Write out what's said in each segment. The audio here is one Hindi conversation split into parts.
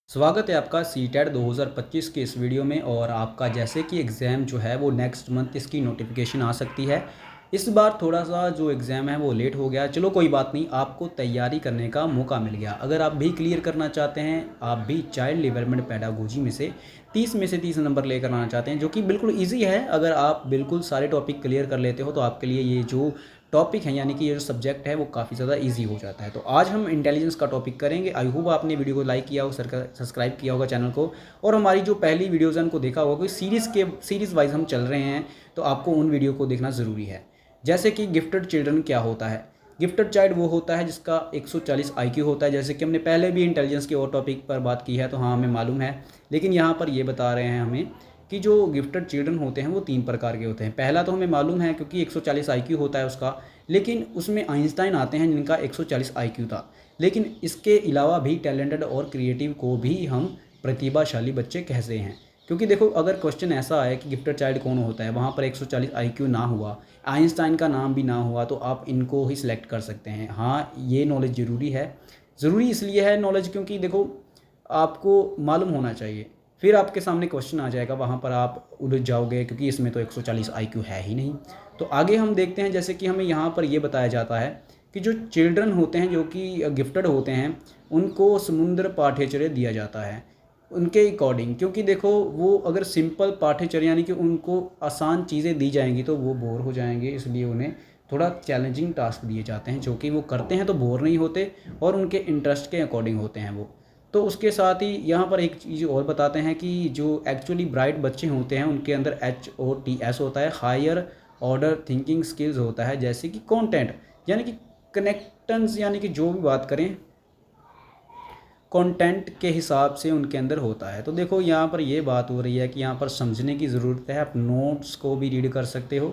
स्वागत है आपका सीटेट 2025 के इस वीडियो में। और आपका जैसे कि एग्ज़ाम जो है वो नेक्स्ट मंथ इसकी नोटिफिकेशन आ सकती है। इस बार थोड़ा सा जो एग्ज़ाम है वो लेट हो गया, चलो कोई बात नहीं, आपको तैयारी करने का मौका मिल गया। अगर आप भी क्लियर करना चाहते हैं, आप भी चाइल्ड डेवलपमेंट पेडागोजी में से 30 नंबर लेकर आना चाहते हैं, जो कि बिल्कुल ईजी है। अगर आप बिल्कुल सारे टॉपिक क्लियर कर लेते हो तो आपके लिए ये जो टॉपिक है यानी कि ये जो सब्जेक्ट है वो काफ़ी ज़्यादा इजी हो जाता है। तो आज हम इंटेलिजेंस का टॉपिक करेंगे। आई होप आपने वीडियो को लाइक किया हो, सब्सक्राइब किया होगा चैनल को, और हमारी जो पहली वीडियोज़ हैं उनको देखा होगा। कोई सीरीज़ वाइज हम चल रहे हैं तो आपको उन वीडियो को देखना ज़रूरी है। जैसे कि गिफ्टेड चिल्ड्रन क्या होता है। गिफ्टेड चाइल्ड वो होता है जिसका 140 IQ होता है। जैसे कि हमने पहले भी इंटेलिजेंस के और टॉपिक पर बात की है तो हाँ हमें मालूम है, लेकिन यहाँ पर ये बता रहे हैं हमें कि जो गिफ्टेड चिल्ड्रन होते हैं वो 3 प्रकार के होते हैं। पहला तो हमें मालूम है क्योंकि 140 IQ होता है उसका, लेकिन उसमें आइंस्टाइन आते हैं जिनका 140 IQ था। लेकिन इसके अलावा भी टैलेंटेड और क्रिएटिव को भी हम प्रतिभाशाली बच्चे कहते हैं। क्योंकि देखो, अगर क्वेश्चन ऐसा है कि गिफ्टेड चाइल्ड कौन होता है, वहाँ पर 140 IQ ना हुआ, आइंस्टाइन का नाम भी ना हुआ, तो आप इनको ही सिलेक्ट कर सकते हैं। हाँ, ये नॉलेज ज़रूरी है। ज़रूरी इसलिए है नॉलेज क्योंकि देखो, आपको मालूम होना चाहिए। फिर आपके सामने क्वेश्चन आ जाएगा, वहाँ पर आप उलझ जाओगे क्योंकि इसमें तो 140 IQ है ही नहीं। तो आगे हम देखते हैं, जैसे कि हमें यहाँ पर ये बताया जाता है कि जो चिल्ड्रन होते हैं जो कि गिफ्टेड होते हैं, उनको समुद्र पाठ्यचर्या दिया जाता है उनके अकॉर्डिंग। क्योंकि देखो, वो अगर सिंपल पाठ्यचर्या यानी कि उनको आसान चीज़ें दी जाएंगी तो वो बोर हो जाएंगे, इसलिए उन्हें थोड़ा चैलेंजिंग टास्क दिए जाते हैं जो कि वो करते हैं तो बोर नहीं होते और उनके इंटरेस्ट के अकॉर्डिंग होते हैं वो। तो उसके साथ ही यहाँ पर एक चीज़ और बताते हैं कि जो एक्चुअली ब्राइट बच्चे होते हैं उनके अंदर HOTS होता है, हायर ऑर्डर थिंकिंग स्किल्स होता है। जैसे कि कंटेंट यानी कि कनेक्टन्स, यानी कि जो भी बात करें कंटेंट के हिसाब से उनके अंदर होता है। तो देखो, यहाँ पर ये बात हो रही है कि यहाँ पर समझने की ज़रूरत है। आप नोट्स को भी रीड कर सकते हो।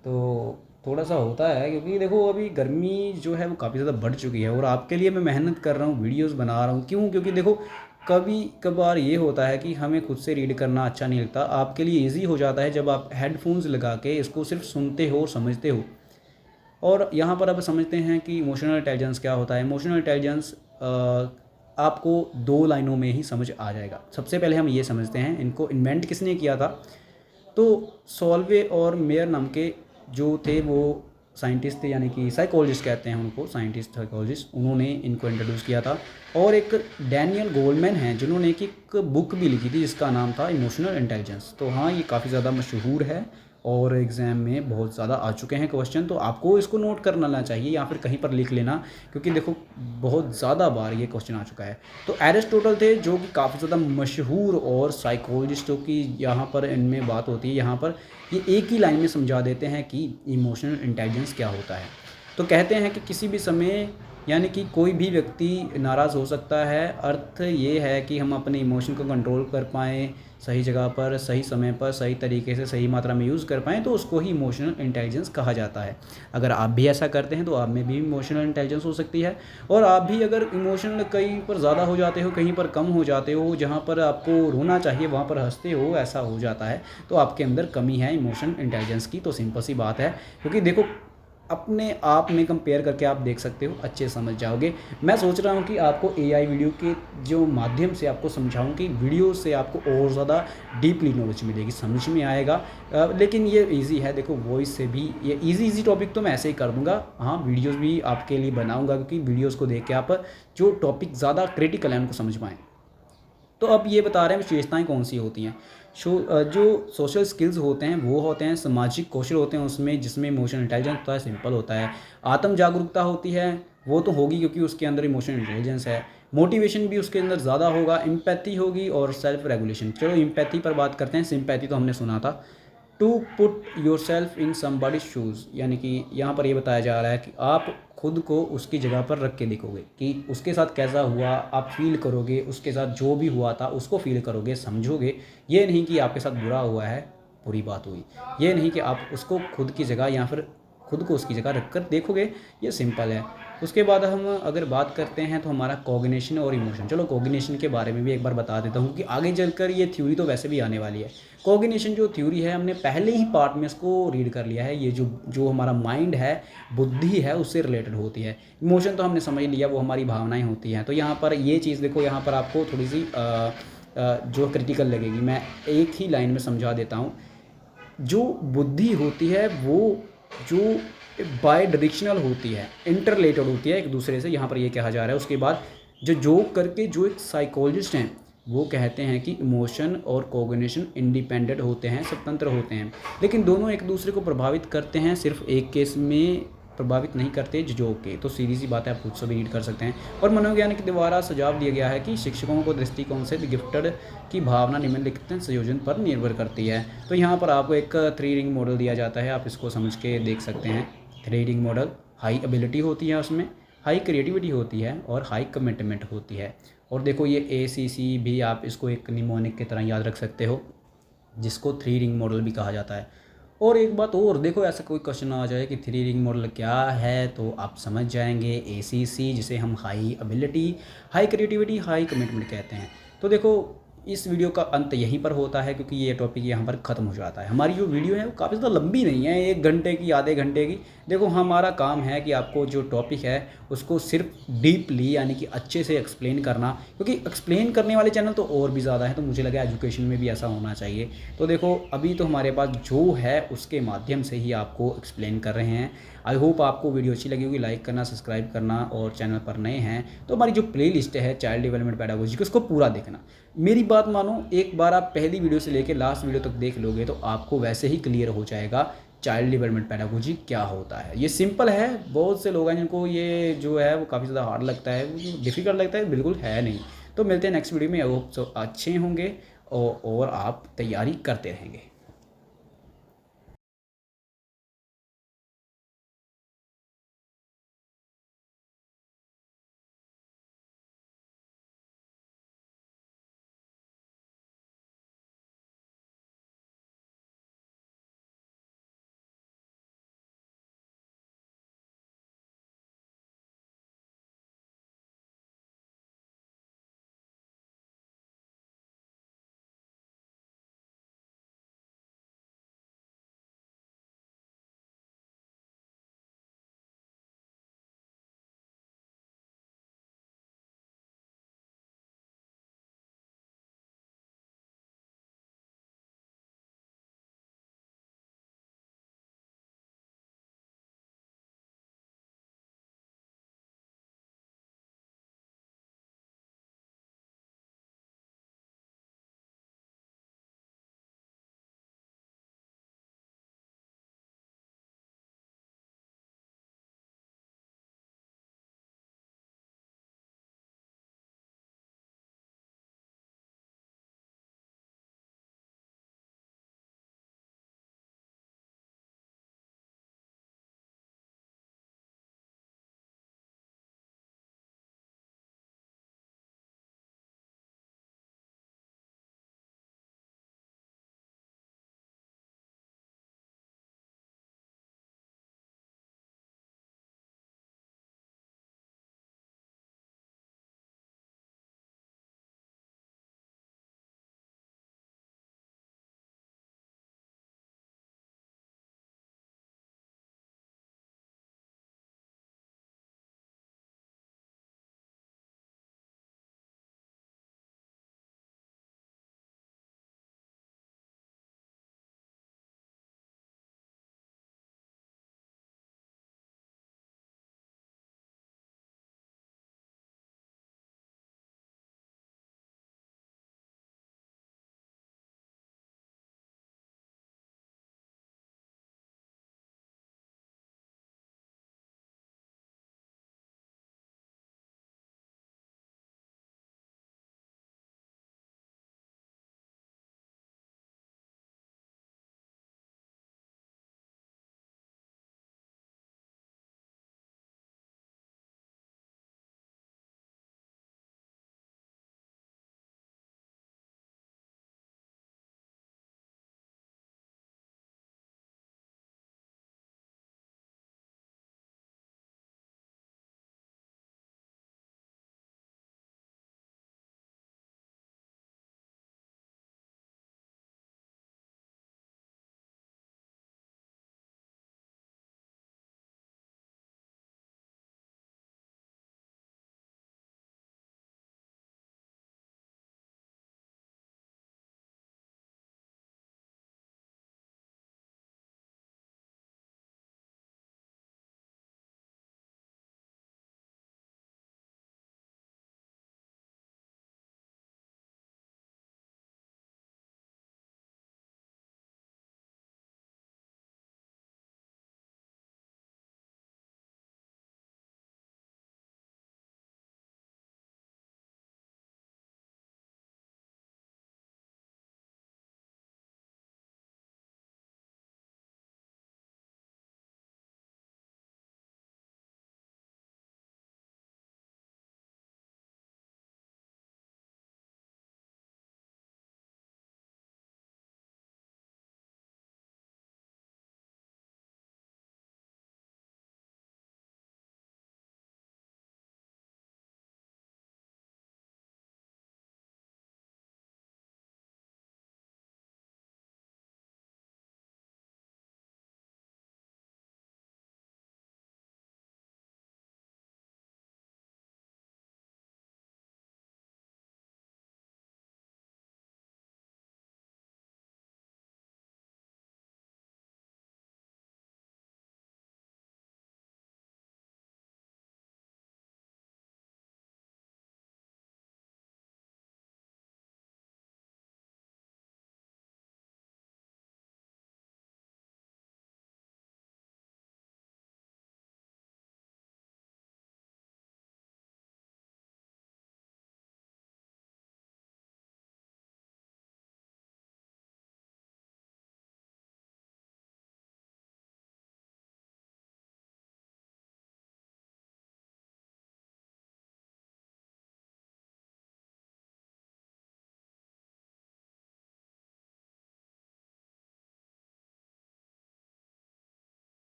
तो थोड़ा सा होता है क्योंकि देखो, अभी गर्मी जो है वो काफ़ी ज़्यादा बढ़ चुकी है और आपके लिए मैं मेहनत कर रहा हूँ, वीडियोस बना रहा हूँ। क्यों? क्योंकि देखो, कभी कभार ये होता है कि हमें खुद से रीड करना अच्छा नहीं लगता। आपके लिए ईजी हो जाता है जब आप हेडफोन्स लगा के इसको सिर्फ सुनते हो और समझते हो। और यहाँ पर अब समझते हैं कि इमोशनल इंटेलिजेंस क्या होता है। इमोशनल इंटेलिजेंस आपको 2 लाइनों में ही समझ आ जाएगा। सबसे पहले हम ये समझते हैं इनको इन्वेंट किसने किया था। तो सॉल्वे और मेयर नाम के जो थे वो साइंटिस्ट थे, यानी कि साइकोलॉजिस्ट कहते हैं उनको, साइंटिस्ट साइकोलॉजिस्ट, उन्होंने इनको इंट्रोड्यूस किया था। और एक डैनियल गोल्डमैन हैं जिन्होंने एक बुक भी लिखी थी जिसका नाम था इमोशनल इंटेलिजेंस। तो हाँ, ये काफ़ी ज़्यादा मशहूर है और एग्ज़ाम में बहुत ज़्यादा आ चुके हैं क्वेश्चन। तो आपको इसको नोट कर लेना चाहिए या फिर कहीं पर लिख लेना, क्योंकि देखो बहुत ज़्यादा बार ये क्वेश्चन आ चुका है। तो एरिस्टोटल थे जो कि काफ़ी ज़्यादा मशहूर और साइकोलॉजिस्टों की यहाँ पर इनमें बात होती है। यहाँ पर ये एक ही लाइन में समझा देते हैं कि इमोशनल इंटेलिजेंस क्या होता है। तो कहते हैं कि किसी भी समय यानी कि कोई भी व्यक्ति नाराज़ हो सकता है। अर्थ ये है कि हम अपने इमोशन को कंट्रोल कर पाएँ, सही जगह पर सही समय पर सही तरीके से सही मात्रा में यूज़ कर पाएँ, तो उसको ही इमोशनल इंटेलिजेंस कहा जाता है। अगर आप भी ऐसा करते हैं तो आप में भी इमोशनल इंटेलिजेंस हो सकती है। और आप भी अगर इमोशनल कहीं पर ज़्यादा हो जाते हो, कहीं पर कम हो जाते हो, जहाँ पर आपको रोना चाहिए वहाँ पर हंसते हो, ऐसा हो जाता है, तो आपके अंदर कमी है इमोशनल इंटेलिजेंस की। तो सिंपल सी बात है, क्योंकि देखो अपने आप में कंपेयर करके आप देख सकते हो, अच्छे समझ जाओगे। मैं सोच रहा हूँ कि आपको AI वीडियो के जो माध्यम से आपको समझाऊँ कि वीडियो से आपको और ज़्यादा डीपली नॉलेज मिलेगी, समझ में आएगा। लेकिन ये इजी है, देखो वॉइस से भी ये इजी टॉपिक तो मैं ऐसे ही कर दूँगा। हाँ, वीडियोज़ भी आपके लिए बनाऊँगा क्योंकि वीडियोज़ को देख के आप जो टॉपिक ज़्यादा क्रिटिकल है उनको समझ पाएँ। तो अब ये बता रहे हैं विशेषताएं कौन सी होती हैं। जो सोशल स्किल्स होते हैं वो होते हैं, सामाजिक कौशल होते हैं उसमें, जिसमें इमोशनल इंटेलिजेंस होता है, सिंपल होता है। आत्म जागरूकता होती है, वो तो होगी क्योंकि उसके अंदर इमोशनल इंटेलिजेंस है। मोटिवेशन भी उसके अंदर ज़्यादा होगा, एम्पैथी होगी और सेल्फ रेगुलेशन। चलो एम्पैथी पर बात करते हैं। सिंपैथी तो हमने सुना था, to put your self in somebody shoes, यानी कि यहाँ पर ये बताया जा रहा है कि आप खुद को उसकी जगह पर रख के देखोगे कि उसके साथ कैसा हुआ, आप फील करोगे, उसके साथ जो भी हुआ था उसको फील करोगे, समझोगे। ये नहीं कि आपके साथ बुरा हुआ है, बुरी बात हुई, ये नहीं कि आप उसको खुद की जगह या फिर खुद को उसकी जगह रख कर देखोगे। ये सिंपल है। उसके बाद हम अगर बात करते हैं तो हमारा कॉग्निशन और इमोशन। चलो कॉग्निशन के बारे में भी एक बार बता देता हूँ कि आगे चलकर ये थ्योरी तो वैसे भी आने वाली है। कॉग्निशन जो थ्योरी है हमने पहले ही पार्ट में इसको रीड कर लिया है। ये जो जो हमारा माइंड है, बुद्धि है, उससे रिलेटेड होती है। इमोशन तो हमने समझ लिया, वो हमारी भावनाएं होती हैं। तो यहाँ पर ये चीज़ देखो, यहाँ पर आपको थोड़ी सी जो क्रिटिकल लगेगी, मैं एक ही लाइन में समझा देता हूँ। जो बुद्धि होती है वो जो बाय डायरेक्शनल होती है, इंटर रिलेटेड होती है एक दूसरे से, यहाँ पर ये कहा जा रहा है। उसके बाद जो करके जो एक साइकोलॉजिस्ट हैं वो कहते हैं कि इमोशन और कॉग्निशन इंडिपेंडेंट होते हैं, स्वतंत्र होते हैं, लेकिन दोनों एक दूसरे को प्रभावित करते हैं। सिर्फ एक केस में प्रभावित नहीं करते जो के। तो सीधी सी बात है, आप खुद से भी रीड कर सकते हैं। और मनोवैज्ञानिक के द्वारा सुझाव दिया गया है कि शिक्षकों को दृष्टिकोण से गिफ्टेड की भावना निम्नलिखित संयोजन पर निर्भर करती है। तो यहाँ पर आपको एक 3 रिंग मॉडल दिया जाता है, आप इसको समझ के देख सकते हैं। 3 रिंग मॉडल, हाई एबिलिटी होती है, उसमें हाई क्रिएटिविटी होती है और हाई कमिटमेंट होती है। और देखो ये ACC भी आप इसको एक निमोनिक की तरह याद रख सकते हो, जिसको 3 रिंग मॉडल भी कहा जाता है। और एक बात और देखो, ऐसा कोई क्वेश्चन आ जाए कि 3 रिंग मॉडल क्या है, तो आप समझ जाएंगे ACC, जिसे हम high ability, high creativity, high commitment कहते हैं। तो देखो इस वीडियो का अंत यहीं पर होता है, क्योंकि ये टॉपिक यहाँ पर ख़त्म हो जाता है। हमारी जो वीडियो है वो काफ़ी ज़्यादा लंबी नहीं है, 1 घंटे की, आधे घंटे की। देखो हमारा काम है कि आपको जो टॉपिक है उसको सिर्फ डीपली यानी कि अच्छे से एक्सप्लेन करना, क्योंकि एक्सप्लेन करने वाले चैनल तो और भी ज़्यादा है, तो मुझे लगा एजुकेशन में भी ऐसा होना चाहिए। तो देखो अभी तो हमारे पास जो है उसके माध्यम से ही आपको एक्सप्लेन कर रहे हैं। आई होप आपको वीडियो अच्छी लगी होगी। लाइक करना, सब्सक्राइब करना, और चैनल पर नए हैं तो हमारी जो प्लेलिस्ट है चाइल्ड डेवलपमेंट पेडागोजी की, उसको पूरा देखना। मेरी बात मानो, एक बार आप पहली वीडियो से लेकर लास्ट वीडियो तक देख लोगे तो आपको वैसे ही क्लियर हो जाएगा चाइल्ड डेवलपमेंट पेडागोजी क्या होता है। ये सिंपल है, बहुत से लोग हैं जिनको ये जो है वो काफ़ी ज़्यादा हार्ड लगता है, डिफ़िकल्ट लगता है, बिल्कुल है नहीं। तो मिलते हैं नेक्स्ट वीडियो में। आई होप सो अच्छे होंगे और आप तैयारी करते रहेंगे।